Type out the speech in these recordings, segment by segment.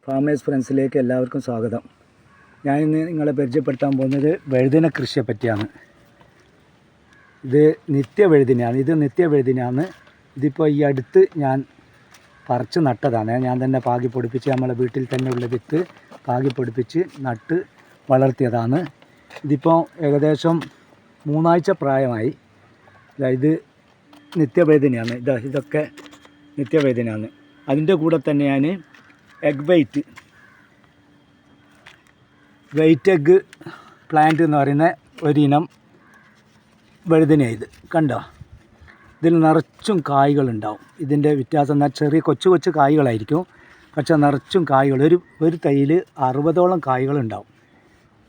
Farmers ഫ്രണ്ട്സിലേക്ക് എല്ലാവർക്കും സ്വാഗതം. ഞാനിന്ന് നിങ്ങളെ പരിചയപ്പെടുത്താൻ പോകുന്നത് വഴുതന കൃഷിയെ പറ്റിയാണ്. ഇത് നിത്യവഴുതനയാണ്. നിത്യവഴുതനയാണ്. ഇതിപ്പോൾ ഈ അടുത്ത് ഞാൻ പറിച്ച് നട്ടതാണ്. ഞാൻ തന്നെ പാകി പൊടിപ്പിച്ച് നമ്മളെ വീട്ടിൽ തന്നെ ഉള്ള വിത്ത് പാകി പൊടിപ്പിച്ച് നട്ട് വളർത്തിയതാണ്. ഇതിപ്പോൾ ഏകദേശം 3 ആഴ്ച പ്രായമായി. ഇത് നിത്യവഴുതനയാണ്. ഇതൊക്കെ നിത്യവഴുതനയാണ്. അതിൻ്റെ കൂടെ തന്നെ ഞാൻ എഗ് വെയിറ്റ് എഗ് പ്ലാന്റ് എന്ന് പറയുന്ന ഒരിനം വഴുതനയാണ്. ഇത് കണ്ടോ, ഇതിൽ നിറച്ചും കായ്കളുണ്ടാവും. ഇതിൻ്റെ വ്യത്യാസം എന്നാൽ ചെറിയ കൊച്ചു കായ്കളായിരിക്കും, പക്ഷേ നിറച്ചും കായ്കൾ. ഒരു തൈയിൽ 60ഓളം കായ്കളുണ്ടാവും.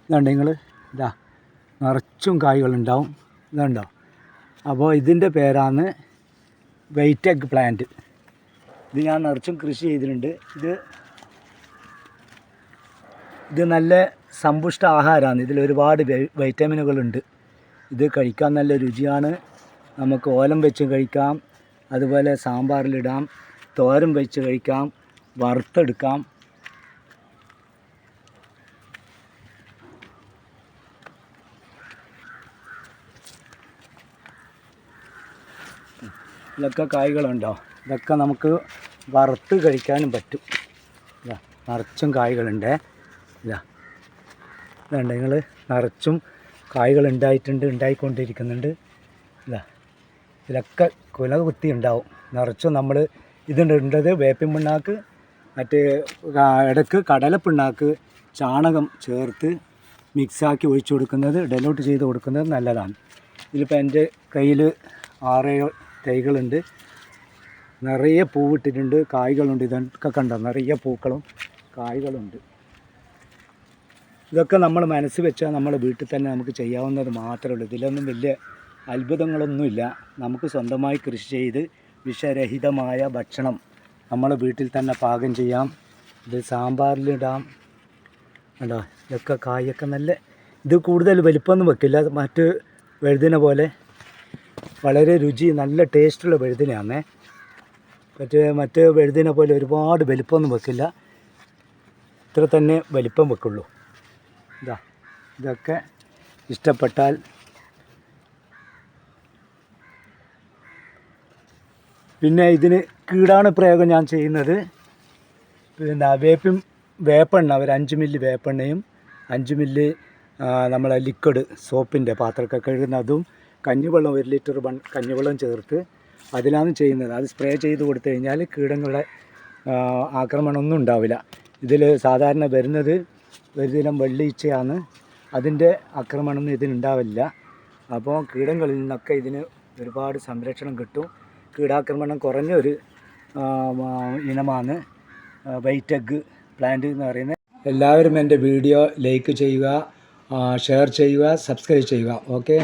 ഇതുണ്ട് നിങ്ങൾ, നിറച്ചും കായ്കളുണ്ടാവും. ഇതുണ്ടോ. അപ്പോൾ ഇതിൻ്റെ പേരാണ് വെയിറ്റ് എഗ് പ്ലാന്റ്. ഇത് ഞാൻ നിറച്ചും കൃഷി ചെയ്തിട്ടുണ്ട്. ഇത് നല്ല സമ്പുഷ്ട ആഹാരമാണ്. ഇതിലൊരുപാട് വൈറ്റമിനുകളുണ്ട്. ഇത് കഴിക്കാൻ നല്ല രുചിയാണ്. നമുക്ക് ഓലം വെച്ച് കഴിക്കാം, അതുപോലെ സാമ്പാറിലിടാം, തോരൻ വെച്ച് കഴിക്കാം, വറുത്തെടുക്കാം. ഇതിലൊക്കെ കായ്കളുണ്ടോ. ഇതൊക്കെ നമുക്ക് വറുത്ത് കഴിക്കാനും പറ്റും. നിറച്ചും കായ്കളുണ്ട്. ഇതുണ്ട് നിങ്ങൾ, നിറച്ചും കായ്കൾ ഉണ്ടായിക്കൊണ്ടിരിക്കുന്നുണ്ട്. ഇതിലൊക്കെ കുല കുത്തി ഉണ്ടാവും. നിറച്ചും നമ്മൾ ഇതുണ്ടത് വേപ്പിൻ പിണ്ണാക്ക്, മറ്റേ ഇടയ്ക്ക് കടലപ്പിണ്ണാക്ക്, ചാണകം ചേർത്ത് മിക്സാക്കി ഒഴിച്ചു കൊടുക്കുന്നത്, ഡെലോട്ട് ചെയ്ത് കൊടുക്കുന്നത് നല്ലതാണ്. ഇതിലിപ്പോൾ എൻ്റെ കയ്യിൽ 6-7 തൈകളുണ്ട്. നിറയെ പൂവിട്ടിട്ടുണ്ട്, കായ്കളുണ്ട്. ഇതൊക്കെ കണ്ടോ, നിറയെ പൂക്കളും കായ്കളുണ്ട്. ഇതൊക്കെ നമ്മൾ മനസ്സ് വെച്ചാൽ നമ്മുടെ വീട്ടിൽ തന്നെ നമുക്ക് ചെയ്യാവുന്നത് മാത്രമേ ഉള്ളൂ. ഇതിലൊന്നും വലിയ അത്ഭുതങ്ങളൊന്നുമില്ല. നമുക്ക് സ്വന്തമായി കൃഷി ചെയ്ത് വിഷരഹിതമായ ഭക്ഷണം നമ്മളെ വീട്ടിൽ തന്നെ പാകം ചെയ്യാം. ഇത് സാമ്പാറിലിടാം. കണ്ടോ, ഇതൊക്കെ കായൊക്കെ നല്ല, ഇത് കൂടുതൽ വലിപ്പമൊന്നും വെക്കില്ല. മറ്റ് വഴുതന പോലെ വളരെ രുചി, നല്ല ടേസ്റ്റുള്ള വഴുതനയാണ്. മറ്റ് വഴുതന പോലെ ഒരുപാട് വലിപ്പമൊന്നും വെക്കില്ല. ഇത്ര തന്നെ വലിപ്പം വെക്കുള്ളൂ. ഇതൊക്കെ ഇഷ്ടപ്പെട്ടാൽ പിന്നെ ഇതിന് കീടാണു പ്രയോഗം ഞാൻ ചെയ്യുന്നത്. വേപ്പെണ്ണ ഒരു 5 മില്ലി വേപ്പെണ്ണയും 5 മില്ലി നമ്മളെ ലിക്വിഡ് സോപ്പിൻ്റെ പാത്രമൊക്കെ കഴുകുന്നതും കഞ്ഞിവെള്ളം 1 ലിറ്റർ കഞ്ഞിവെള്ളം ചേർത്ത് അതിലാണ് ചെയ്യുന്നത്. അത് സ്പ്രേ ചെയ്ത് കൊടുത്തു കഴിഞ്ഞാൽ കീടങ്ങളുടെ ആക്രമണമൊന്നും ഉണ്ടാവില്ല. ഇതിൽ സാധാരണ വരുന്നത് ഒരുതരം വെള്ളീച്ചയാണ്. അതിൻ്റെ ആക്രമണമൊന്നും ഇതിനുണ്ടാവില്ല. അപ്പോൾ കീടങ്ങളിൽ നിന്നൊക്കെ ഇതിന് ഒരുപാട് സംരക്ഷണം കിട്ടും. കീടാക്രമണം കുറഞ്ഞൊരു ഇനമാണ് വെയിറ്റ് എഗ് പ്ലാന്റ് എന്ന് പറയുന്നത്. എല്ലാവരും എൻ്റെ വീഡിയോ ലൈക്ക് ചെയ്യുക, ഷെയർ ചെയ്യുക, സബ്സ്ക്രൈബ് ചെയ്യുക. ഓക്കെ.